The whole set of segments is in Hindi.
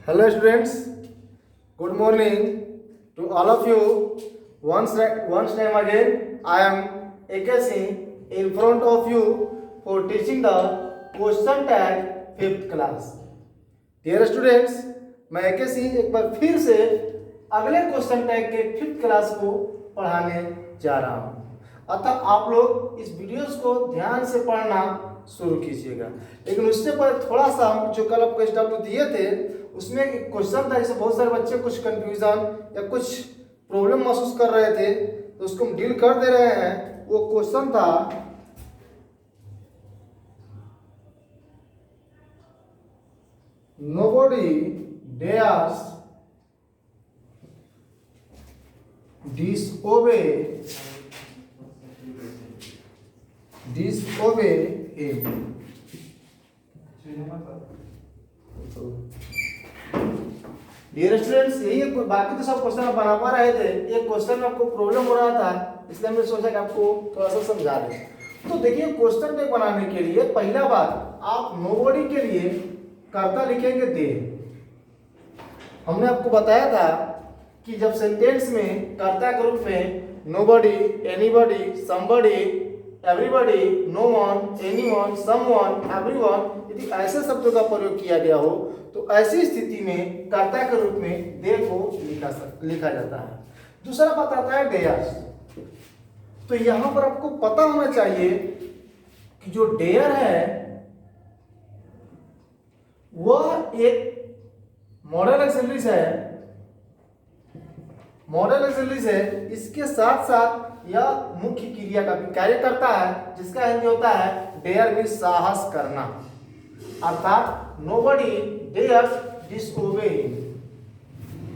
Hello students, good morning to all of you. Once time again, I am AK Singh in front of you for teaching the question tag 5th class. Dear students, मैं AK सिंह एक बार फिर से अगले क्वेश्चन टैग के 5th क्लास को पढ़ाने जा रहा हूँ। अतः आप लोग इस वीडियोस को ध्यान से पढ़ना शुरू कीजिएगा। लेकिन उससे पहले थोड़ा सा हम जो कल आपको SW दिए थे उसमें एक क्वेश्चन था, जिससे बहुत सारे बच्चे कुछ कंफ्यूजन या कुछ प्रॉब्लम महसूस कर रहे थे, तो उसको हम डील कर दे रहे हैं। वो क्वेश्चन था nobody dares disobey him. Dear students, यही बाकी तो सब क्वेश्चन आप बना पा रहे थे, एक क्वेश्चन में आपको प्रॉब्लम हो रहा था, इसलिए हमने सोचा कि आपको थोड़ा सा समझा दें। तो देखिए, क्वेश्चन टैग बनाने के लिए पहला बात, आप नोबडी के लिए कर्ता लिखेंगे दे। हमने आपको बताया था कि जब सेंटेंस में कर्ता के रूप में nobody, anybody, somebody, everybody, no one, anyone, someone, everyone यदि ऐसे शब्दों का प्रयोग किया गया हो तो ऐसी स्थिति में कर्ता के रूप में दे को लिखा जाता है। दूसरा बात आता है डेयर्स। तो यहां पर आपको पता होना चाहिए कि जो डेयर है वह एक मॉडल एक्सिलरीज है। मॉडल एक्सिलरीज है, इसके साथ साथ यह मुख्य क्रिया का भी कार्य करता है, जिसका हिंदी होता है डेयर मीन्स साहस करना, अर्थात नोबडी डेयर्स डिसओबे हिम।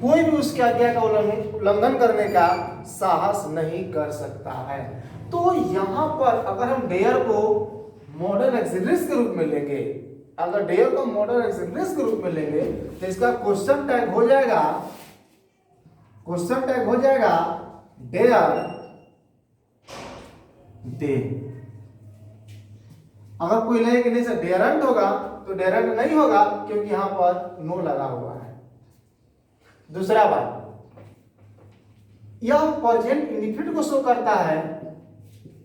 कोई भी उसकी आज्ञा का उल्लंघन करने का साहस नहीं कर सकता है। तो यहां पर अगर हम डेयर को मॉडल एक्सिलरीज के रूप में लेंगे, अगर डेयर को मॉडल एक्सिलरीज के रूप में लेंगे तो इसका क्वेश्चन टैग हो जाएगा, डेयर दे। अगर कोई लगे कि नहीं सर डेयरंट होगा, तो डेयरंट नहीं होगा क्योंकि यहां पर नो लगा हुआ है। दूसरा बात, यह प्रेजेंट इंडेफिनिट को शो करता है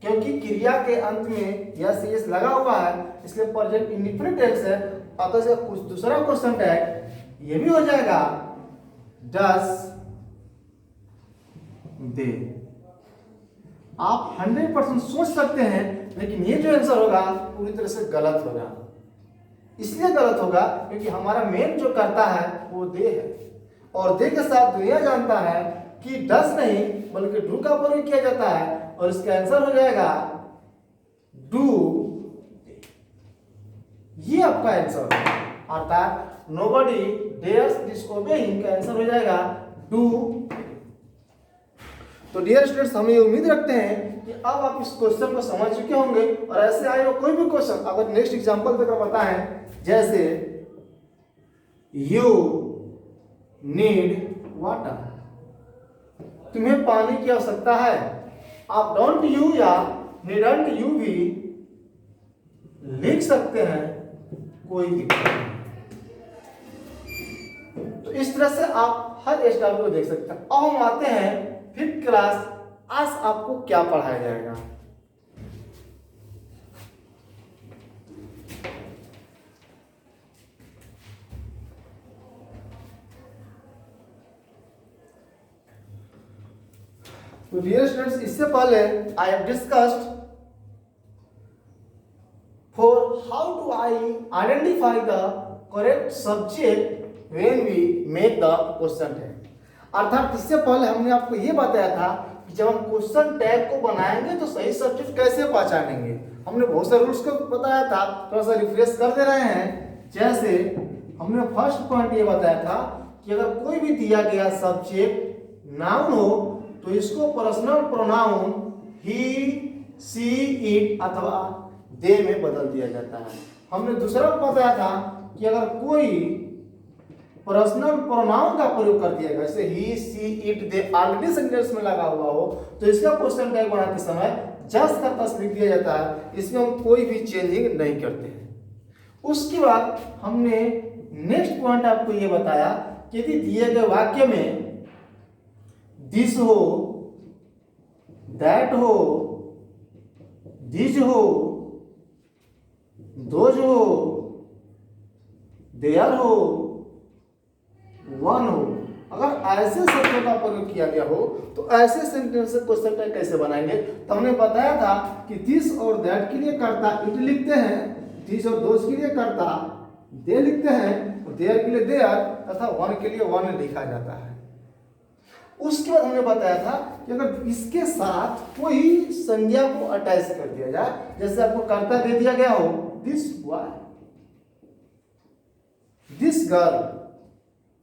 क्योंकि क्रिया के अंत में यस लगा हुआ है, इसलिए प्रेजेंट इंडेफिनिट टेंस है। अतः से कुछ दूसरा क्वेश्चन टैग ये भी हो जाएगा डस दे। आप 100% सोच सकते हैं, लेकिन ये जो आंसर होगा पूरी तरह से गलत होगा। इसलिए गलत होगा क्योंकि हमारा मेन जो करता है वो दे है, और दे के साथ दुनिया जानता है कि डस नहीं बल्कि डू का प्रयोग किया जाता है, और इसका आंसर हो जाएगा डू। ये आपका आंसर है, अर्थात नोबडी डेयर्स डिसओबे हिम का आंसर हो जाएगा डू। तो डियर स्टूडेंट्स, हम ये उम्मीद रखते हैं कि अब आप इस क्वेश्चन को समझ चुके होंगे, और ऐसे आए हो कोई भी क्वेश्चन अगर नेक्स्ट एग्जांपल देकर बताएं, जैसे यू नीड वाटर, तुम्हें पानी की आवश्यकता है। आप डोंट यू या नीडंट यू भी लिख सकते हैं, कोई दिक्कत नहीं। तो इस तरह से आप हर SW को देख सकते हैं। अब हम आते हैं 5th क्लास। आज आपको क्या पढ़ाया जाएगा? तो डियर स्टूडेंट्स, इससे पहले I have discussed for how to identify the correct subject when we make the question tag. अर्थात इससे पहले हमने आपको ये बताया था कि जब हम क्वेश्चन टैग को बनाएंगे तो सही सब्जेक्ट कैसे पहचानेंगे। हमने बहुत सारे रूल्स को बताया था, थोड़ा सा रिफ्रेश कर दे रहे हैं। जैसे हमने फर्स्ट पॉइंट ये बताया था कि अगर कोई भी दिया गया सब्जेक्ट नाउन हो तो इसको personal pronoun he, she, it अथवा दे में बदल दिया जाता है। हमने दूसरा बताया था कि अगर कोई पर्सनल प्रोनाउन का प्रयोग कर दिया गया, जैसे ही, she, it, they already sentence में लगा हुआ हो, तो इसका क्वेश्चन टैग बनाते समय जस्ट का तस लिख दिया जाता है। इसमें हम कोई भी चेंजिंग नहीं करते हैं। उसके बाद हमने नेक्स्ट पॉइंट आपको ये बताया कि यदि दिए गए वाक्य में दिस हो, दैट हो, दिस हो, दोज हो, देयर हो, वन हो, अगर ऐसे शब्दों का प्रयोग किया गया हो तो ऐसे सेंटेंस से क्वेश्चन टैग कैसे बनाएंगे। तो हमने बताया था कि दिस और दैट के लिए कर्ता इट लिखते हैं, दिस और दोज के लिए कर्ता दे लिखते हैं, और देयर के लिए देयर तथा वन के लिए वन लिखा जाता है। उसके बाद हमने बताया था कि अगर इसके साथ कोई संज्ञा को अटैच कर दिया जाए, जैसे आपको कर्ता दे दिया गया हो दिस बॉय, दिस गर्ल,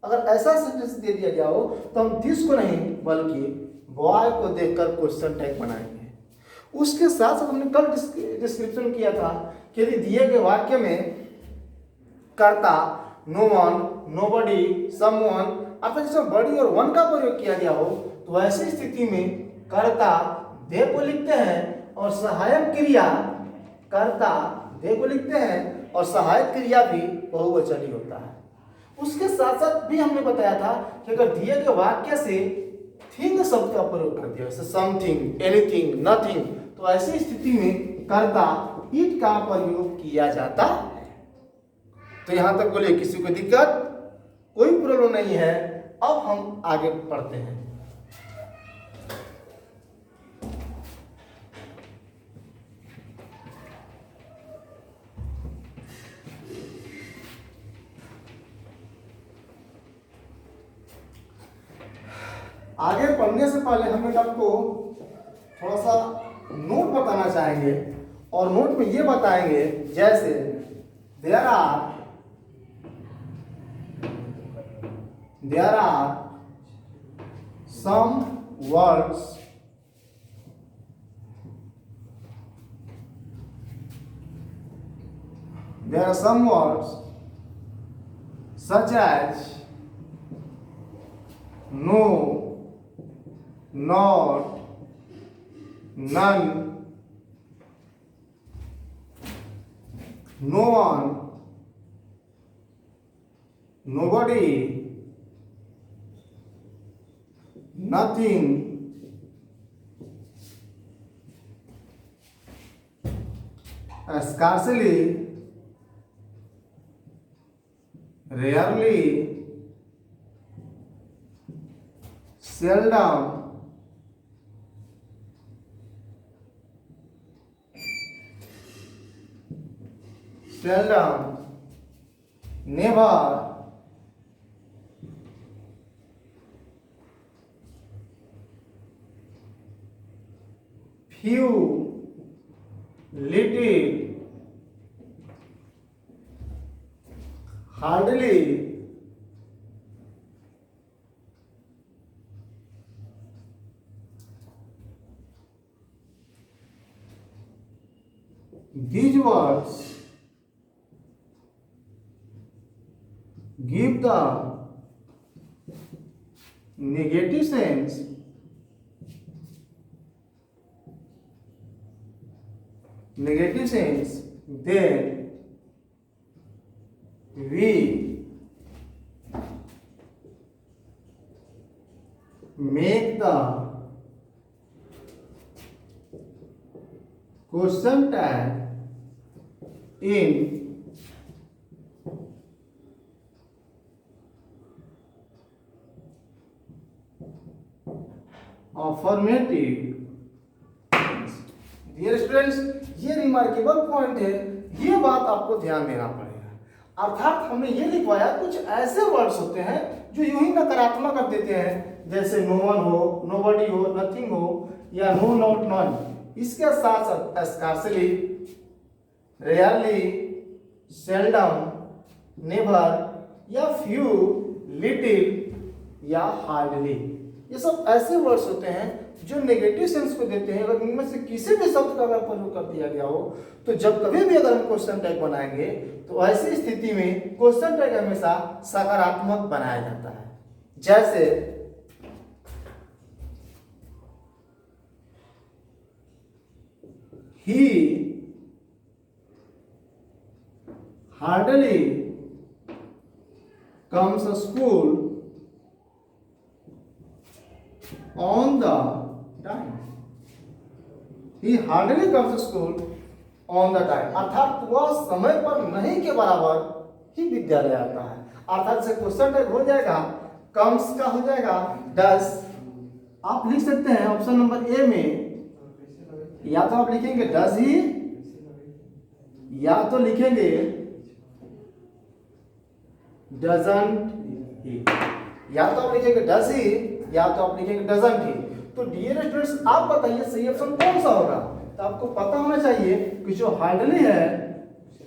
अगर ऐसा सेंटेंस दे दिया गया हो तो हम दिस को नहीं बल्कि बॉय को देखकर क्वेश्चन टैग बनाएंगे। उसके साथ साथ हमने कल डिस्क्रिप्शन किया था कि यदि दिए गए वाक्य में कर्ता नो वन, नोबडी, समवन अर्थात जिसमें बड़ी और वन का प्रयोग किया गया हो तो ऐसी स्थिति में कर्ता दे को लिखते हैं और सहायक क्रिया कर्ता दे को लिखते हैं और सहायक क्रिया भी बहुवचनी होता है। उसके साथ साथ भी हमने बताया था कि अगर दिए गए वाक्य से थिंग शब्द का प्रयोग कर दिया जैसे समथिंग, एनीथिंग, नथिंग, तो ऐसी स्थिति में कर्ता इट का प्रयोग किया जाता है। तो यहां तक बोले किसी को दिक्कत, कोई प्रॉब्लम नहीं है। अब हम आगे पढ़ते हैं। आगे पढ़ने से पहले हम आपको थोड़ा सा नोट बताना चाहेंगे और नोट में ये बताएंगे जैसे there are some words such as no, not, none, no one, nobody, nothing, scarcely, rarely, seldom, never, few, little, hardly, these words give the negative sense then we make the question tag in affirmative। Dear students, ये रिमार्केबल पॉइंट है, ये बात आपको ध्यान देना पड़ेगा। अर्थात हमने ये लिखवाया कुछ ऐसे वर्ड्स होते हैं जो यूं ही नकारात्मक कर देते हैं, जैसे नो वन हो, नोबडी हो, नथिंग हो या नो, नॉट, नॉन। इसके साथ साथ स्कार्सली, रेयरली, सेल्डम, नेवर या फ्यू, लिटिल या हार्डली, ये सब ऐसे वर्ड्स होते हैं जो नेगेटिव सेंस को देते हैं। अगर इनमें से किसी भी शब्द का अगर प्रयोग कर दिया गया हो तो जब कभी भी अगर हम क्वेश्चन टैग बनाएंगे तो ऐसी स्थिति में क्वेश्चन टैग हमेशा सकारात्मक बनाया जाता है। जैसे he hardly comes to school on the time. He hardly comes to school on the time. अर्थात वह समय पर नहीं के बराबर ही विद्यालय आता है। अर्थात से क्वेश्चन टैग हो जाएगा, कम्स का हो जाएगा डस। आप लिख सकते हैं ऑप्शन नंबर ए में, या तो आप लिखेंगे डज ही, या तो लिखेंगे डजंट ही, या तो आप लिखेंगे डज ही, या तो आप लिखेंगे डजंट ही। तो डियर स्टूडेंट्स, आप बताइए सही ऑप्शन कौन सा होगा। तो आपको पता होना चाहिए कि जो हार्डली है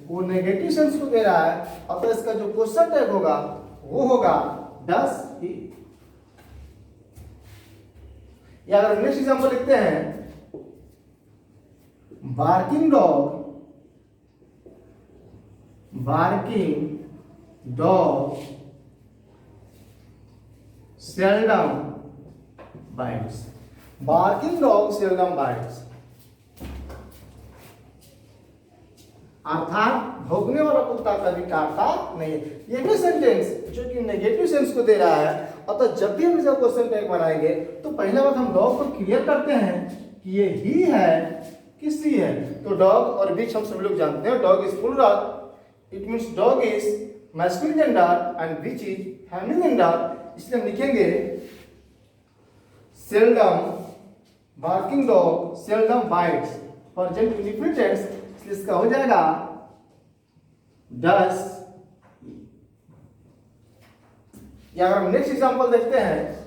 वो नेगेटिव सेंस को दे रहा है, और तो इसका जो क्वेश्चन टैग होगा वो होगा डज ही। या अगर नेक्स्ट एग्जांपल लिखते हैं, barking dog seldom bites. Barking dog seldom bites. अर्थात भौंकने वाला कुत्ता कभी काटता नहीं है। ये भी सेंटेंस जो कि नेगेटिव सेंस को दे रहा है। और तो जब भी हम इसका क्वेश्चन टैग बनाएंगे तो पहले बात हम डॉग को क्लियर करते हैं कि ये ही है किसी है। तो डॉग और बीच हम सब लोग जानते हैं, dog is plural, it means dog is masculine gender and bitch is feminine gender. इसलिए हम लिखेंगे seldom, barking dog seldom bites, present indefinite tense, इसलिए इसका हो जाएगा डस। या अगर हम नेक्स्ट एग्जांपल देखते हैं,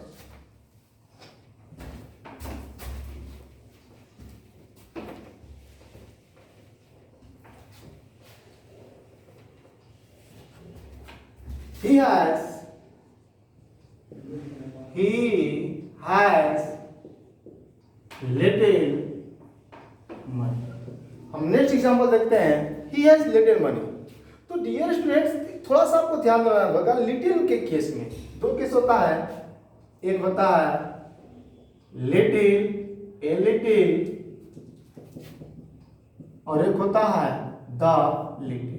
He has little money. हम नेक्स्ट एग्जांपल देखते हैं, he has little money। तो डियर स्टूडेंट्स, थोड़ा तो ध्यान देना होगा लिटिल के केस में दो केस होता है, एक होता है लिटिल, ए लिटिल, और एक होता है द लिटिल।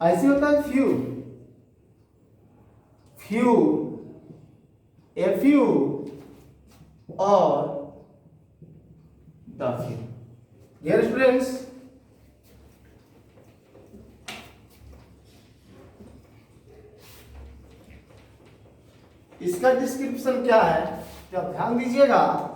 ऐसे होता है फ्यू, फ्यू, ए फ्यू और द फ्यू। डियर स्टूडेंट्स, इसका डिस्क्रिप्शन क्या है जब ध्यान दीजिएगा।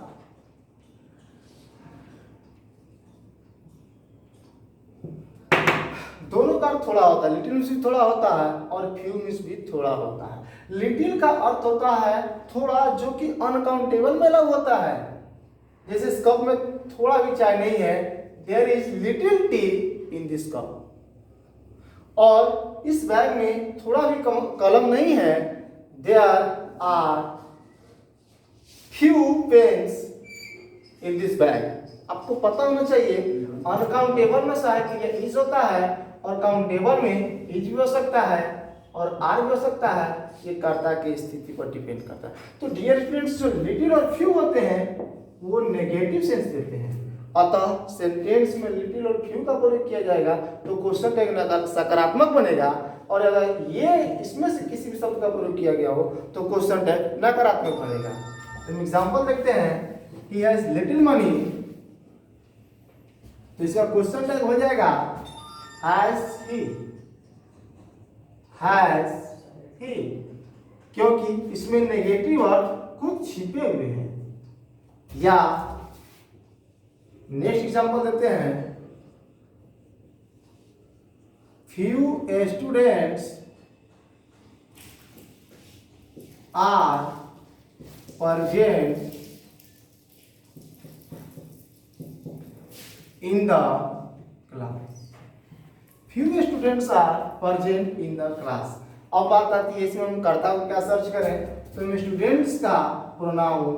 दोनों का अर्थ थोड़ा होता है, लिटिल मीन्स भी थोड़ा होता है और फ्यू मीन्स भी थोड़ा होता है। लिटिल का अर्थ होता है थोड़ा, जो कि अनकाउंटेबल में लग होता है। जैसे इस कप में थोड़ा भी चाय नहीं है, there is little tea in this cup. और इस बैग में थोड़ा भी कलम नहीं है, there are few pens in this bag. आपको पता होना चाहिए अनकाउंटेबल में सहायक ये इज होता है, और काउंटेबल में इज भी हो सकता है और आर भी हो सकता है। ये कर्ता की स्थिति पर डिपेंड करता है। तो डियर स्टूडेंट्स, जो लिटिल और फ्यू होते हैं वो नेगेटिव सेंस देते हैं, अतः सेंटेंस में लिटिल और फ्यू का प्रयोग किया जाएगा तो क्वेश्चन टैग सकारात्मक बनेगा, और अगर ये इसमें से किसी भी शब्द का प्रयोग किया गया हो तो क्वेश्चन टैग नकारात्मक बनेगा। तो एग्जांपल देखते हैं, ही हैज लिटिल मनी, तो इसका क्वेश्चन टैग हो जाएगा हैज ही, हैज ही, क्योंकि इसमें नेगेटिव और कुछ छिपे हुए हैं। या नेक्स्ट एग्जांपल देते हैं, few students are present in the class। few students are present in the class। अब बात आती है इसमें हम कर्ता को क्या सर्च करें, तो हम स्टूडेंट्स का प्रोनाउन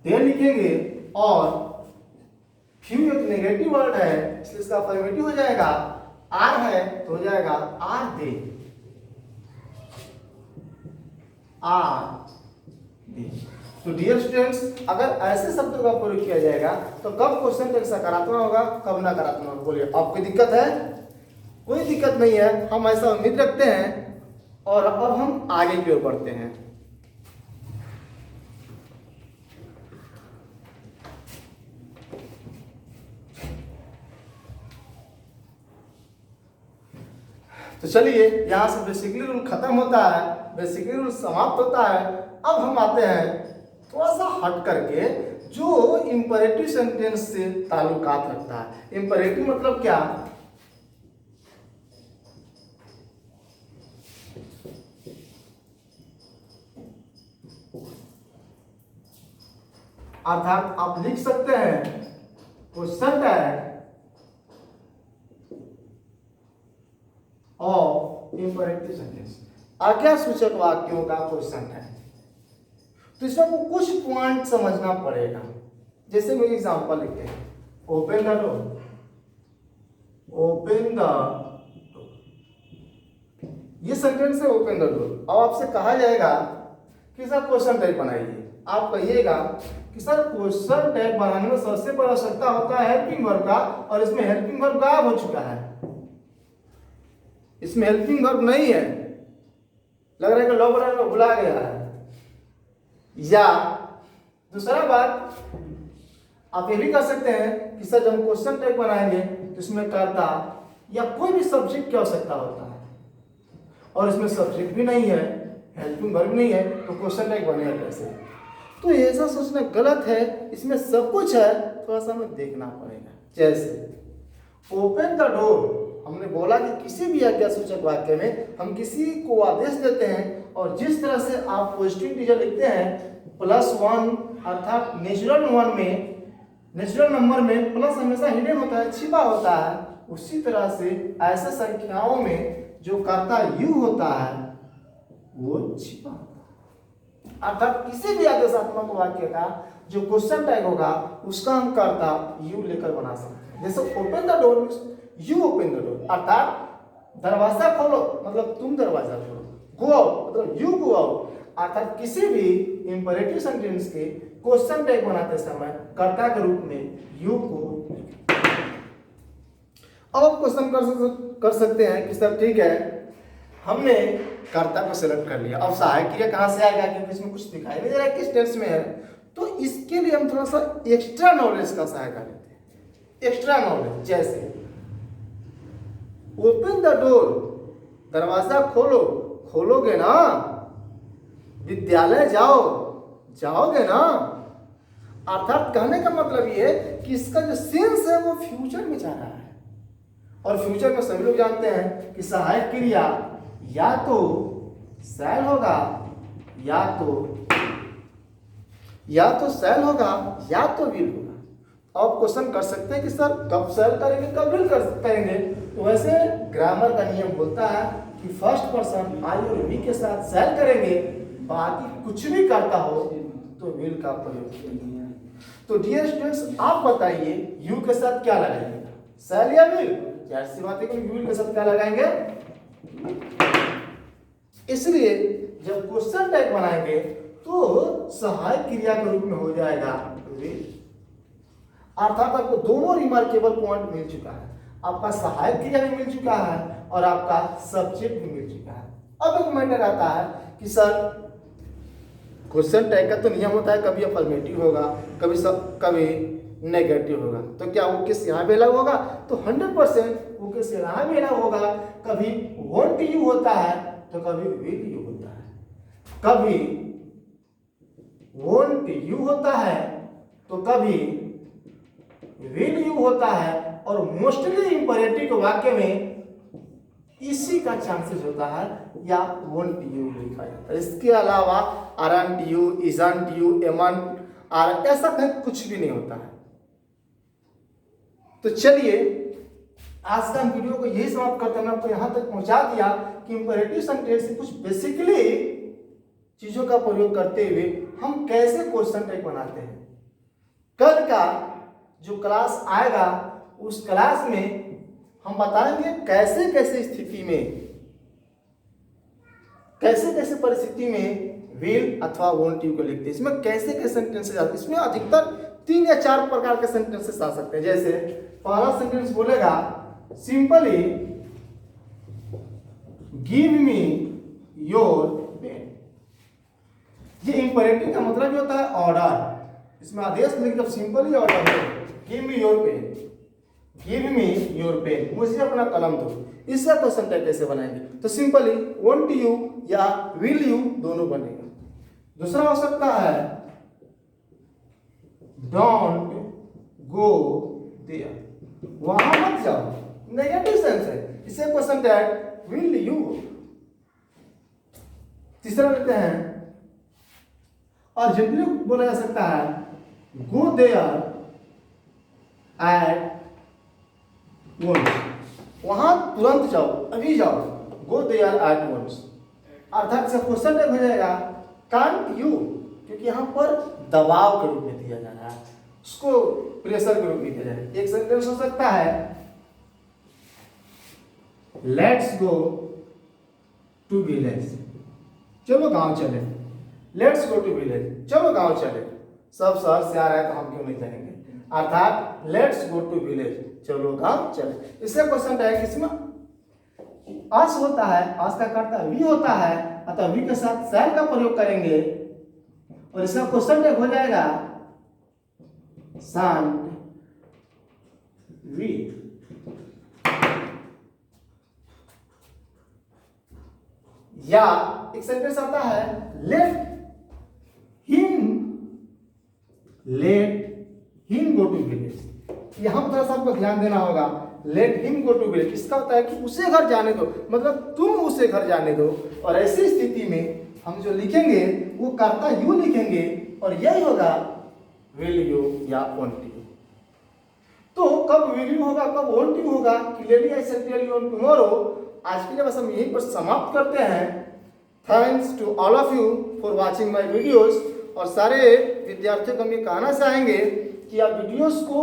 दे लिखेंगे, और फ्यू एक नेगेटिव वर्ड है इसलिए इसका अफर्मेटिव हो जाएगा, आर है तो हो जाएगा आर दे, आर दे। तो डियर स्टूडेंट्स, अगर ऐसे शब्दों का प्रयोग किया जाएगा तो कब क्वेश्चन टैग सकारात्मक होगा, कब नकारात्मक होगा, बोलिए। आपको दिक्कत है कोई दिक्कत नहीं है, हम ऐसा उम्मीद रखते हैं। और अब हम आगे की ओर बढ़ते हैं। तो चलिए, यहाँ से बेसिकली रूल खत्म होता है, बेसिकली रूल समाप्त होता है। अब हम आते हैं थोड़ा सा हट करके जो इंपरेटिव सेंटेंस से ताल्लुकात रखता है। इंपरेटिव मतलब क्या? अर्थात आप लिख सकते हैं question tag of imperative sentence, आज्ञासूचक वाक्यों का क्वेश्चन टैग। तो इसमें आपको कुछ पॉइंट समझना पड़ेगा। जैसे मेरे एग्जांपल लिखते हैं, open the door, open the door, ये सेंटेंस है ओपन द डोर। अब आपसे कहा जाएगा कि सर क्वेश्चन टैग बनाइए। आप कहिएगा कि सर क्वेश्चन टैग बनाने में सबसे बड़ा आवश्यकता होता है हेल्पिंग वर्ब का, और इसमें हेल्पिंग वर्ब गायब हो चुका है, इसमें हेल्पिंग वर्ब नहीं है, लग रहा है कि लॉबरर में भुला गया है। या दूसरा बात आप ये भी कर सकते हैं कि सर जब हम क्वेश्चन टैग बनाएंगे तो इसमें कर्ता या कोई भी सब्जेक्ट की आवश्यकता होता है, और इसमें सब्जेक्ट भी नहीं है, हेल्पिंग वर्ब नहीं है, तो क्वेश्चन टैग बनेगा कैसे? तो ऐसा सोचना गलत है, इसमें सब कुछ है, थोड़ा सा हमें देखना पड़ेगा। जैसे ओपन द डोर, हमने बोला कि किसी भी आज्ञासूचक वाक्य में हम किसी को आदेश देते हैं, और जिस तरह से आप पॉजिटिव इंटीजर लिखते हैं +1, अर्थात नेचुरल वन में, नेचुरल नंबर में प्लस हमेशा हिडन होता है, छिपा होता है, उसी तरह से ऐसे संख्याओं में जो कर्ता यू होता है वो छिपा होता है। अर्थात किसी भी आदेशात्मक वाक्य का जो क्वेश्चन टैग होगा उसका हम कर्ता यू लेकर बना सकते हैं। जैसे open the door, you open the door, अर्थात दरवाजा खोलो मतलब तुम दरवाजा खोलो, गो आउट मतलब यू गो आउट। अर्थात किसी भी इंपरेटिव सेंटेंस के क्वेश्चन टैग बनाते समय कर्ता के रूप में यू को। अब आप क्वेश्चन कर सकते हैं कि सर ठीक है, हमने कर्ता को सेलेक्ट कर लिया, अब सहायक क्रिया कहाँ से आएगा, क्योंकि इसमें कुछ दिखाई नहीं दे रहा है किस टेंस में है। तो इसके लिए हम थोड़ा सा एक्स्ट्रा नॉलेज का सहायता लेते हैं। एक्स्ट्रा नॉलेज जैसे ओपन द डोर, दरवाजा खोलो, खोलोगे ना, विद्यालय जाओ, जाओगे ना। अर्थात कहने का मतलब ये है कि इसका जो सेंस है वो फ्यूचर में जा रहा है, और फ्यूचर में सभी लोग जानते हैं कि सहायक क्रिया या तो शैल होगा या तो शैल होगा या तो विल होगा। आप क्वेश्चन कर सकते हैं कि सर कब शैल करेंगे कब विल करेंगे। तो वैसे ग्रामर का नियम बोलता है कि फर्स्ट पर्सन आई और वी के साथ शैल करेंगे, बाकी कुछ भी करता हो तो विल का प्रयोग करेंगे। तो डियर स्टूडेंट्स, आप बताइए यू के साथ क्या लगाएंगे, शैल या विल? जाहिर सी बात है कि विल के साथ क्या लगाएंगे। इसलिए जब क्वेश्चन टैग बनाएंगे तो सहायक क्रिया के रूप में हो जाएगा विल। अर्थात आपको दोनों रिमार्केबल पॉइंट मिल चुका है, आपका सहायक क्रिया भी मिल चुका है और आपका सब्जेक्ट भी मिल चुका है। अब एक मैटर आता है कि सर क्वेश्चन टैग का तो नियम होता है, कभी अफर्मेटिव होगा, कभी नेगेटिव होगा। तो क्या वो किस यहाँ भी अलग होगा? तो 100% वो किस यहाँ भी अलग होगा। कभी वॉन्ट यू होता है तो कभी विल यू होता है, कभी वॉन्ट यू होता है तो कभी विल यू होता है, और मोस्टली इंपरेटिव वाक्य में इसी का चांसेस होता है या वॉन्ट यू लिखा जाता है। इसके अलावा aren't you, isn't you, amn't are, ऐसा कहीं कुछ भी नहीं होता है। तो चलिए आज का हम वीडियो को यही समाप्त करते हैं। आपको यहाँ तक पहुँचा दिया कि इंपरेटिव सेंटेंस से कुछ बेसिकली चीज़ों का प्रयोग करते हुए हम कैसे क्वेश्चन टैग बनाते हैं। कल का जो क्लास आएगा उस क्लास में हम बताएंगे कैसे कैसे स्थिति में, कैसे कैसे परिस्थिति में विल अथवा वॉन्ट यू को लिखते हैं, इसमें कैसे कैसे सेंटेंसेस आते हैं। इसमें अधिकतर 3 या 4 प्रकार के सेंटेंसेस आ सकते हैं। जैसे पहला सेंटेंस बोलेगा simply give me your pen. ये इंपरेटिव का मतलब ये होता है ऑर्डर, इसमें आदेश में जब सिंपल ही ऑर्डर है, give me your pen, give me your pen, मुझे अपना कलम दो। इसका क्वेश्चन टैग कैसे बनाएंगे? तो सिंपली वांट यू या विल यू दोनों बनेगा। दूसरा हो सकता है डोंट गो देयर, वहां मत जाओ, नेगेटिव सेंस है, इसे क्वेश्चन टैग विल यू। तीसरा लेते हैं, और जनरली बोला जा सकता है गो देयर एट वंस, वहां तुरंत जाओ, अभी जाओ, गो देयर एट वंस। अर्थात से क्वेश्चन टैग हो जाएगा कांट यू, क्योंकि यहां पर दबाव के रूप में दिया जा रहा है, उसको प्रेशर के रूप में दिया जा रहा है। एक सेंटेंस हो सकता है लेट्स गो टू विलेज, चलो गांव चले, लेट्स गो टू विलेज, चलो गांव चले, सब शहर से आ रहा है तो हम क्यों नहीं जाएंगे, अर्थात लेट्स गो टू विलेज, चलो गांव चले। इससे क्वेश्चन टैग इसमें अस होता है, अस का कर्ता वी होता है, अतः वी के साथ शैल का प्रयोग करेंगे और इसका क्वेश्चन टैग हो जाएगा शांत वी। या एक सेंटेंस आता है let him go to village. यहां पर थोड़ा सा आपको ध्यान देना होगा, let him go to village इसका होता है कि उसे घर जाने दो, मतलब तुम उसे घर जाने दो। और ऐसी स्थिति में हम जो लिखेंगे वो कर्ता यू लिखेंगे और यही होगा विल यू या वॉन्ट यू। तो कब विल यू होगा, कब वॉन्ट यू होगा, clearly I shall tell you on tomorrow. आज के लिए बस हम यहीं पर समाप्त करते हैं। Thanks to all of you for watching my videos. और सारे विद्यार्थियों को हम ये कहना चाहेंगे कि आप वीडियोस को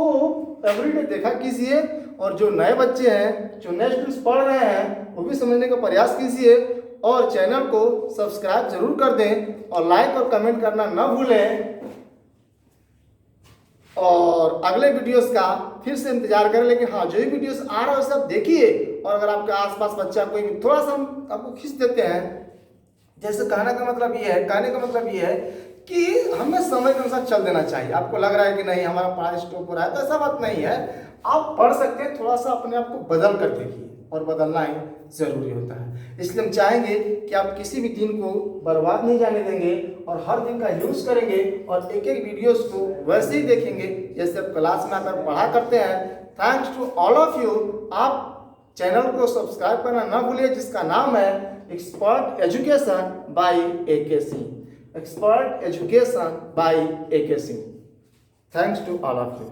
एवरीडे देखा कीजिए, और जो नए बच्चे हैं जो नए स्टूडेंट्स पढ़ रहे हैं वो भी समझने का प्रयास कीजिए, और चैनल को सब्सक्राइब जरूर कर दें और लाइक और कमेंट करना ना भूलें। और अगले वीडियोस का फिर से इंतजार करें, लेकिन हाँ जो भी वीडियोस आ रहा है वो सब देखिए। और अगर आपके आसपास बच्चा कोई थोड़ा सा हम आपको खींच देते हैं, जैसे कहने का मतलब ये है कि हमें समय के अनुसार चल देना चाहिए। आपको लग रहा है कि नहीं हमारा पढ़ाई स्टॉप हो रहा है, तो ऐसा बात नहीं है, आप पढ़ सकते हैं, थोड़ा सा अपने आप को बदल कर देखिए, और बदलना ही जरूरी होता है। इसलिए हम चाहेंगे कि आप किसी भी दिन को बर्बाद नहीं जाने देंगे और हर दिन का यूज करेंगे और एक एक वीडियोस को वैसे ही देखेंगे जैसे आप क्लास में आकर पढ़ा करते हैं। Thanks to all of you. आप चैनल को सब्सक्राइब करना ना भूलिए, जिसका नाम है expert education by AK Singh, expert education by AK Singh. Thanks to all of you.